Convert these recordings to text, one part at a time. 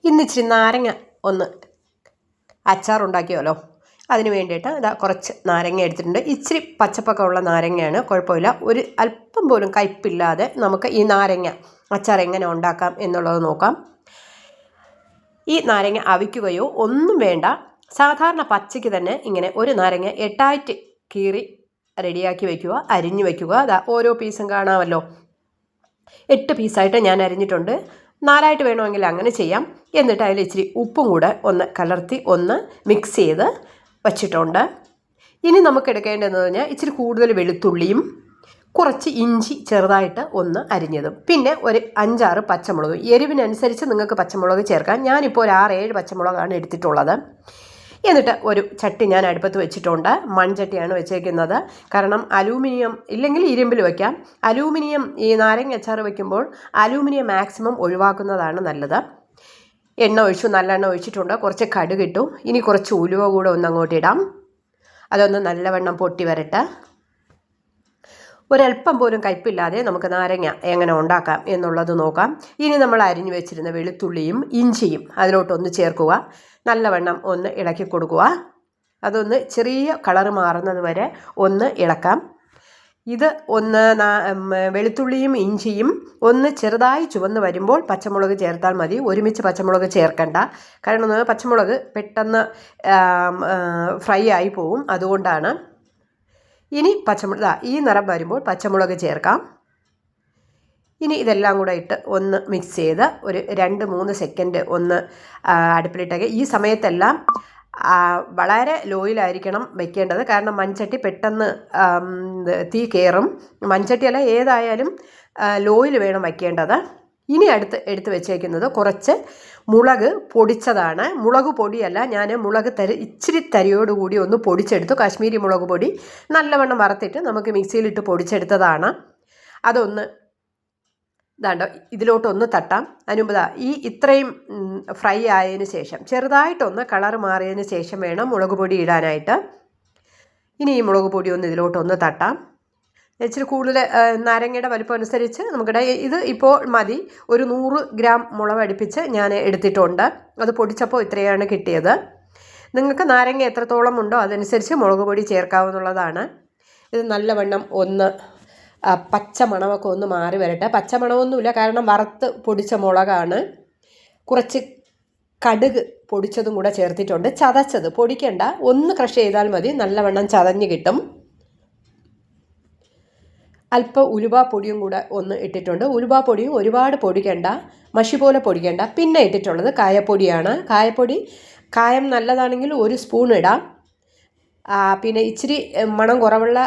ഇന്ന് ഇച്ചിരി നാരങ്ങ ഒന്ന് അച്ചാറുണ്ടാക്കിയാലോ. അതിന് വേണ്ടിയിട്ട് ഇതാ കുറച്ച് നാരങ്ങ എടുത്തിട്ടുണ്ട്. ഇച്ചിരി പച്ചപ്പൊക്കെ ഉള്ള നാരങ്ങയാണ്, കുഴപ്പമില്ല. ഒരു അല്പം പോലും കയ്പില്ലാതെ നമുക്ക് ഈ നാരങ്ങ അച്ചാർ എങ്ങനെ ഉണ്ടാക്കാം എന്നുള്ളത് നോക്കാം. ഈ നാരങ്ങ അവിക്കുകയോ ഒന്നും വേണ്ട. സാധാരണ പച്ചയ്ക്ക് തന്നെ ഇങ്ങനെ ഒരു നാരങ്ങ 8ആയിട്ട് കീറി റെഡിയാക്കി വയ്ക്കുക, അരിഞ്ഞു വയ്ക്കുക. അതാ ഓരോ പീസും കാണാമല്ലോ, 8 പീസായിട്ട് ഞാൻ അരിഞ്ഞിട്ടുണ്ട്. 4ആയിട്ട് വേണമെങ്കിൽ അങ്ങനെ ചെയ്യാം. എന്നിട്ട് അതിൽ ഇച്ചിരി ഉപ്പും കൂടെ ഒന്ന് കലർത്തി ഒന്ന് മിക്സ് ചെയ്ത് വച്ചിട്ടുണ്ട്. ഇനി നമുക്ക് എടുക്കേണ്ടതെന്ന് പറഞ്ഞാൽ ഇച്ചിരി കൂടുതൽ വെളുത്തുള്ളിയും കുറച്ച് ഇഞ്ചി ചെറുതായിട്ട് ഒന്ന് അരിഞ്ഞതും, പിന്നെ ഒരു 5-6 പച്ചമുളക്. എരിവിനനുസരിച്ച് നിങ്ങൾക്ക് പച്ചമുളക് ചേർക്കാം. ഞാനിപ്പോൾ ഒരു 6-7 പച്ചമുളകാണ് എടുത്തിട്ടുള്ളത്. എന്നിട്ട് ഒരു ചട്ടി ഞാൻ അടുപ്പത്ത് വെച്ചിട്ടുണ്ട്. മൺചട്ടിയാണ് വെച്ചേക്കുന്നത്. കാരണം അലൂമിനിയം ഇല്ലെങ്കിൽ ഇരുമ്പിൽ വയ്ക്കാം. അലൂമിനിയം ഈ നാരങ്ങ അച്ചാർ വയ്ക്കുമ്പോൾ അലൂമിനിയം മാക്സിമം ഒഴിവാക്കുന്നതാണ് നല്ലത്. എണ്ണ ഒഴിച്ചു, നല്ലെണ്ണ ഒഴിച്ചിട്ടുണ്ട്. കുറച്ച് കടുകിട്ടു. ഇനി കുറച്ച് ഉലുവ കൂടെ ഒന്ന് അങ്ങോട്ട് ഇടാം. അതൊന്ന് നല്ലവണ്ണം പൊട്ടി വരട്ടെ. ഒരല്പം പോലും കയ്പില്ലാതെ നമുക്ക് നാരങ്ങ എങ്ങനെ ഉണ്ടാക്കാം എന്നുള്ളത് നോക്കാം. ഇനി നമ്മൾ അരിഞ്ഞു വെച്ചിരുന്ന വെളുത്തുള്ളിയും ഇഞ്ചിയും അതിലോട്ടൊന്ന് ചേർക്കുക. നല്ലവണ്ണം ഒന്ന് ഇളക്കി കൊടുക്കുക. അതൊന്ന് ചെറിയ കളറ് മാറുന്നത് വരെ ഒന്ന് ഇളക്കാം. ഇത് ഒന്ന് വെളുത്തുള്ളിയും ഇഞ്ചിയും ഒന്ന് ചെറുതായി ചുവന്ന് വരുമ്പോൾ പച്ചമുളക് ചേർത്താൽ മതി. ഒരുമിച്ച് പച്ചമുളക് ചേർക്കണ്ട. കാരണം പച്ചമുളക് പെട്ടെന്ന് ഫ്രൈ ആയി പോവും, അതുകൊണ്ടാണ്. ഇനി പച്ചമുളക് ഈ നിറം വരുമ്പോൾ പച്ചമുളക് ചേർക്കാം. ഇനി ഇതെല്ലാം കൂടെ ഇട്ട് ഒന്ന് മിക്സ് ചെയ്ത് ഒരു 2-3 സെക്കൻഡ് ഒന്ന് അടുപ്പിലിട്ടേക്ക്. ഈ സമയത്തെല്ലാം വളരെ ലോയിലായിരിക്കണം വെക്കേണ്ടത്. കാരണം മൺചട്ടി പെട്ടെന്ന് തീ കയറും. മൺചട്ടിയല്ല, ഏതായാലും ലോയിൽ വേണം വയ്ക്കേണ്ടത്. ഇനി എടുത്ത് വെച്ചേക്കുന്നത് കുറച്ച് മുളക് പൊടിച്ചതാണ്. മുളക് പൊടിയല്ല, ഞാൻ മുളക് ഇച്ചിരി തരിയോടുകൂടി ഒന്ന് പൊടിച്ചെടുത്തു. കാശ്മീരി മുളക് പൊടി നല്ലവണ്ണം വറുത്തിട്ട് നമുക്ക് മിക്സിയിലിട്ട് പൊടിച്ചെടുത്തതാണ്. അതൊന്ന് ഇതാണ്ടോ ഇതിലോട്ടൊന്ന് തട്ടാം. അതിനുമ്പ് ഈ ഇത്രയും ഫ്രൈ ആയതിന് ശേഷം ചെറുതായിട്ടൊന്ന് കളർ മാറിയതിന് ശേഷം വേണം മുളക് പൊടി ഇടാനായിട്ട്. ഇനി ഈ മുളക് പൊടി ഒന്ന് ഇതിലോട്ടൊന്ന് തട്ടാം. ഇച്ചിരി കൂടുതൽ നാരങ്ങയുടെ വലിപ്പം അനുസരിച്ച് നമുക്കിടെ. ഇത് ഇപ്പോൾ മതി. ഒരു 100 ഗ്രാം മുളക് അടുപ്പിച്ച് ഞാൻ എടുത്തിട്ടുണ്ട്. അത് പൊടിച്ചപ്പോൾ ഇത്രയാണ് കിട്ടിയത്. നിങ്ങൾക്ക് നാരങ്ങ എത്രത്തോളം ഉണ്ടോ അതനുസരിച്ച് മുളക് പൊടി ചേർക്കാവുന്നതാണ്. ഇത് നല്ലവണ്ണം ഒന്ന് പച്ചമണമൊക്കെ ഒന്ന് മാറി വരട്ടെ. പച്ചമണമൊന്നുമില്ല, കാരണം വറുത്ത് പൊടിച്ച മുളകാണ്. കുറച്ച് കടുക് പൊടിച്ചതും കൂടെ ചേർത്തിട്ടുണ്ട്. ചതച്ചത് പൊടിക്കണ്ട, ഒന്ന് ക്രഷ് ചെയ്താൽ മതി. നല്ലവണ്ണം ചതഞ്ഞ് കിട്ടും. അല്പം ഉലുവാപ്പൊടിയും കൂടെ ഒന്ന് ഇട്ടിട്ടുണ്ട്. ഉലുവാപ്പൊടിയും ഒരുപാട് പൊടിക്കണ്ട, മഷി പോലെ പൊടിക്കണ്ട. പിന്നെ ഇട്ടിട്ടുള്ളത് കായപ്പൊടിയാണ്. കായം നല്ലതാണെങ്കിൽ 1 സ്പൂൺ ഇടാം. പിന്നെ ഇച്ചിരി മണം കുറവുള്ള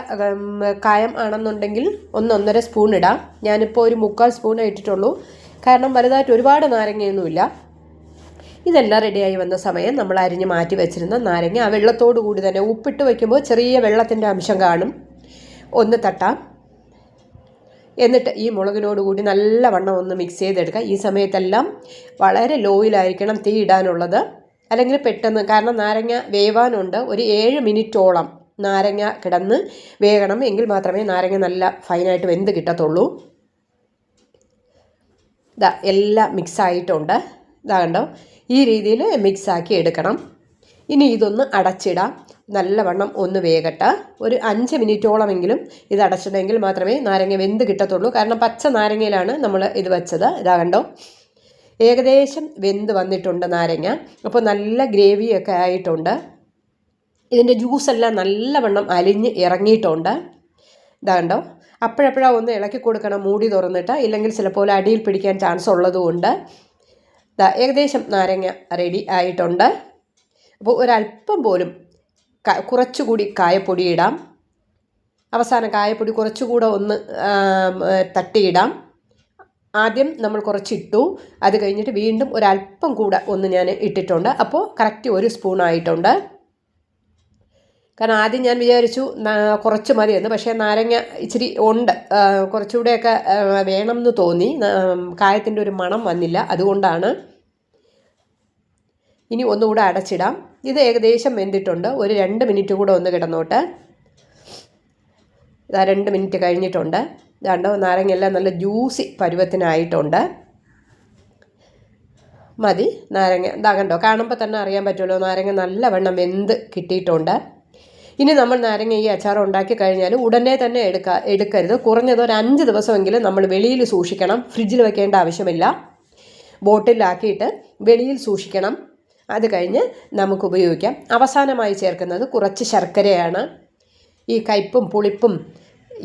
കായം ആണെന്നുണ്ടെങ്കിൽ 1-1.5 സ്പൂൺ ഇടാം. ഞാനിപ്പോൾ ഒരു 3/4 സ്പൂണേ ഇട്ടിട്ടുള്ളൂ, കാരണം വലുതായിട്ട് ഒരുപാട് നാരങ്ങയൊന്നുമില്ല. ഇതെല്ലാം റെഡിയായി വന്ന സമയം നമ്മൾ അരിഞ്ഞ് മാറ്റി വെച്ചിരുന്ന നാരങ്ങ ആ വെള്ളത്തോടു കൂടി തന്നെ, ഉപ്പിട്ട് വയ്ക്കുമ്പോൾ ചെറിയ വെള്ളത്തിൻ്റെ അംശം കാണും, ഒന്ന് തട്ടാം. എന്നിട്ട് ഈ മുളകിനോടുകൂടി നല്ലവണ്ണം ഒന്ന് മിക്സ് ചെയ്തെടുക്കുക. ഈ സമയത്തെല്ലാം വളരെ ലോയിലായിരിക്കണം തീ ഇടാനുള്ളത്, അല്ലെങ്കിൽ പെട്ടെന്ന്, കാരണം നാരങ്ങ വേവാനുണ്ട്. ഒരു 7 മിനിറ്റോളം നാരങ്ങ കിടന്ന് വേകണം. എങ്കിൽ മാത്രമേ നാരങ്ങ നല്ല ഫൈനായിട്ട് വെന്ത് കിട്ടത്തുള്ളൂ. ഇതാ എല്ലാം മിക്സായിട്ടുണ്ട്. ഇതാ കണ്ടോ, ഈ രീതിയിൽ മിക്സാക്കി എടുക്കണം. ഇനി ഇതൊന്ന് അടച്ചിടാം. നല്ലവണ്ണം ഒന്ന് വേകട്ടെ. ഒരു 5 മിനിറ്റോളമെങ്കിലും ഇത് അടച്ചിടെങ്കിൽ മാത്രമേ നാരങ്ങ വെന്ത് കിട്ടത്തുള്ളൂ. കാരണം പച്ച നാരങ്ങയിലാണ് നമ്മൾ ഇത് വെച്ചത്. ഇതാ കണ്ടോ, ഏകദേശം വെന്ത് വന്നിട്ടുണ്ട് നാരങ്ങ. അപ്പോൾ നല്ല ഗ്രേവിയൊക്കെ ആയിട്ടുണ്ട്. ഇതിൻ്റെ ജ്യൂസെല്ലാം നല്ലവണ്ണം അലിഞ്ഞ് ഇറങ്ങിയിട്ടുണ്ട്. ഇതാ കണ്ടോ, അപ്പോഴപ്പോഴാണ് ഒന്ന് ഇളക്കി കൊടുക്കണം, മൂടി തുറന്നിട്ട്. ഇല്ലെങ്കിൽ ചിലപ്പോൾ അടിയിൽ പിടിക്കാൻ ചാൻസ് ഉള്ളതുകൊണ്ട്. ഇതാ ഏകദേശം നാരങ്ങ റെഡി ആയിട്ടുണ്ട്. അപ്പോൾ ഒരല്പം പോലും കുറച്ചുകൂടി കായപ്പൊടി ഇടാം. അവസാനം കായപ്പൊടി കുറച്ചുകൂടെ ഒന്ന് തട്ടിയിടാം. ആദ്യം നമ്മൾ കുറച്ചിട്ടു, അത് കഴിഞ്ഞിട്ട് വീണ്ടും ഒരല്പം കൂടെ ഒന്ന് ഞാൻ ഇട്ടിട്ടുണ്ട്. അപ്പോൾ കറക്റ്റ് 1 സ്പൂൺ ആയിട്ടുണ്ട്. കാരണം ആദ്യം ഞാൻ വിചാരിച്ചു കുറച്ച് മതിയെന്ന്, പക്ഷേ നാരങ്ങ ഇച്ചിരി ഉണ്ട്, കുറച്ചുകൂടെയൊക്കെ വേണം എന്ന് തോന്നി. കായത്തിൻ്റെ ഒരു മണം വന്നില്ല, അതുകൊണ്ടാണ്. ഇനി ഒന്നുകൂടെ അടച്ചിടാം. ഇത് ഏകദേശം വെന്തിട്ടുണ്ട്. ഒരു 2 മിനിറ്റ് കൂടെ ഒന്ന് കിടന്നോട്ടെ. ഇതാ 2 മിനിറ്റ് കഴിഞ്ഞിട്ടുണ്ട്. ഇതാണ്ടോ നാരങ്ങയെല്ലാം നല്ല ജ്യൂസി പരുവത്തിനായിട്ടുണ്ട്. മതി നാരങ്ങ. ഇതാ കണ്ടോ, കാണുമ്പോൾ തന്നെ അറിയാൻ പറ്റുമല്ലോ നാരങ്ങ നല്ലവണ്ണം വെന്ത് കിട്ടിയിട്ടുണ്ട്. ഇനി നമ്മൾ നാരങ്ങ ഈ അച്ചാർ ഉണ്ടാക്കി കഴിഞ്ഞാൽ ഉടനെ തന്നെ എടുക്കരുത്. കുറഞ്ഞത് ഒരു 5 ദിവസമെങ്കിലും നമ്മൾ വെളിയിൽ സൂക്ഷിക്കണം. ഫ്രിഡ്ജിൽ വെക്കേണ്ട ആവശ്യമില്ല. ബോട്ടിലാക്കിയിട്ട് വെളിയിൽ സൂക്ഷിക്കണം. അത് കഴിഞ്ഞ് നമുക്ക് ഉപയോഗിക്കാം. അവസാനമായി ചേർക്കുന്നത് കുറച്ച് ശർക്കരയാണ്. ഈ കയ്പും പുളിപ്പും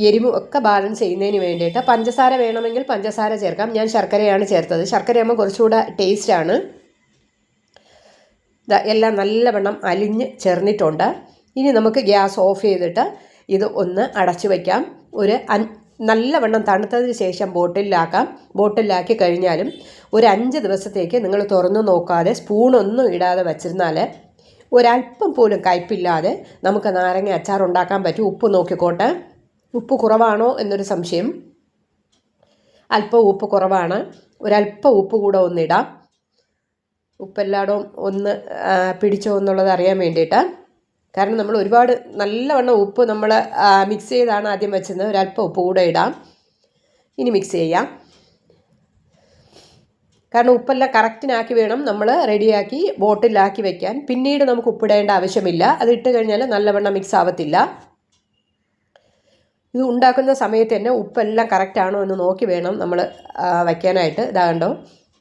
എരിവും ഒക്കെ ബാലൻസ് ചെയ്യുന്നതിന് വേണ്ടിയിട്ട് പഞ്ചസാര വേണമെങ്കിൽ പഞ്ചസാര ചേർക്കാം. ഞാൻ ശർക്കരയാണ് ചേർത്തത്. ശർക്കരയാകുമ്പോൾ കുറച്ചുകൂടെ ടേസ്റ്റാണ്. എല്ലാം നല്ലവണ്ണം അലിഞ്ഞ് ചേർന്നിട്ടുണ്ട്. ഇനി നമുക്ക് ഗ്യാസ് ഓഫ് ചെയ്തിട്ട് ഇത് ഒന്ന് അടച്ചു വയ്ക്കാം. നല്ലവണ്ണം തണുത്തതിന് ശേഷം ബോട്ടിലാക്കി കഴിഞ്ഞാലും ഒരു 5 ദിവസത്തേക്ക് നിങ്ങൾ തുറന്നു നോക്കാതെ സ്പൂണൊന്നും ഇടാതെ വച്ചിരുന്നാൽ ഒരല്പം പോലും കയ്പില്ലാതെ നമുക്ക് നാരങ്ങ അച്ചാർ ഉണ്ടാക്കാൻ പറ്റും. ഉപ്പ് നോക്കിക്കോട്ടെ. ഉപ്പ് കുറവാണോ എന്നൊരു സംശയം. അല്പം ഉപ്പ് കുറവാണ്. ഒരല്പം ഉപ്പ് കൂടെ ഒന്നിടാം. ഉപ്പെല്ലായിടവും ഒന്ന് പിടിച്ചോ എന്നുള്ളത് അറിയാൻ വേണ്ടിയിട്ട്. കാരണം നമ്മൾ ഒരുപാട് നല്ലവണ്ണം ഉപ്പ് നമ്മൾ മിക്സ് ചെയ്താണ് ആദ്യം വെച്ചത്. ഒരല്പം ഉപ്പ് കൂടെ ഇടാം. ഇനി മിക്സ് ചെയ്യാം. കാരണം ഉപ്പെല്ലാം കറക്റ്റിനാക്കി വേണം നമ്മൾ റെഡിയാക്കി ബോട്ടിലാക്കി വെക്കാൻ. പിന്നീട് നമുക്ക് ഉപ്പിടേണ്ട ആവശ്യമില്ല. അത് ഇട്ട് കഴിഞ്ഞാൽ നല്ലവണ്ണം മിക്സ് ആവത്തില്ല. ഇത് ഉണ്ടാക്കുന്ന സമയത്ത് തന്നെ ഉപ്പെല്ലാം കറക്റ്റാണോ എന്ന് നോക്കി വേണം നമ്മൾ വയ്ക്കാനായിട്ട്. ഇതാകണ്ടോ,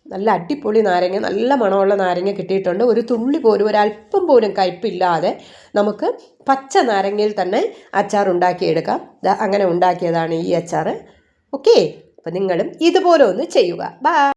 നല്ല അടിപൊളി നാരങ്ങ, നല്ല മണമുള്ള നാരങ്ങ കിട്ടിയിട്ടുണ്ട്. ഒരു തുള്ളി പോലും ഒരല്പം പോലും കയ്പില്ലാതെ നമുക്ക് പച്ച നാരങ്ങയിൽ തന്നെ അച്ചാർ ഉണ്ടാക്കിയെടുക്കാം. അങ്ങനെ ഉണ്ടാക്കിയതാണ് ഈ അച്ചാർ. ഓക്കെ, അപ്പോൾ നിങ്ങളും ഇതുപോലെ ഒന്ന് ചെയ്യുക. ബൈ.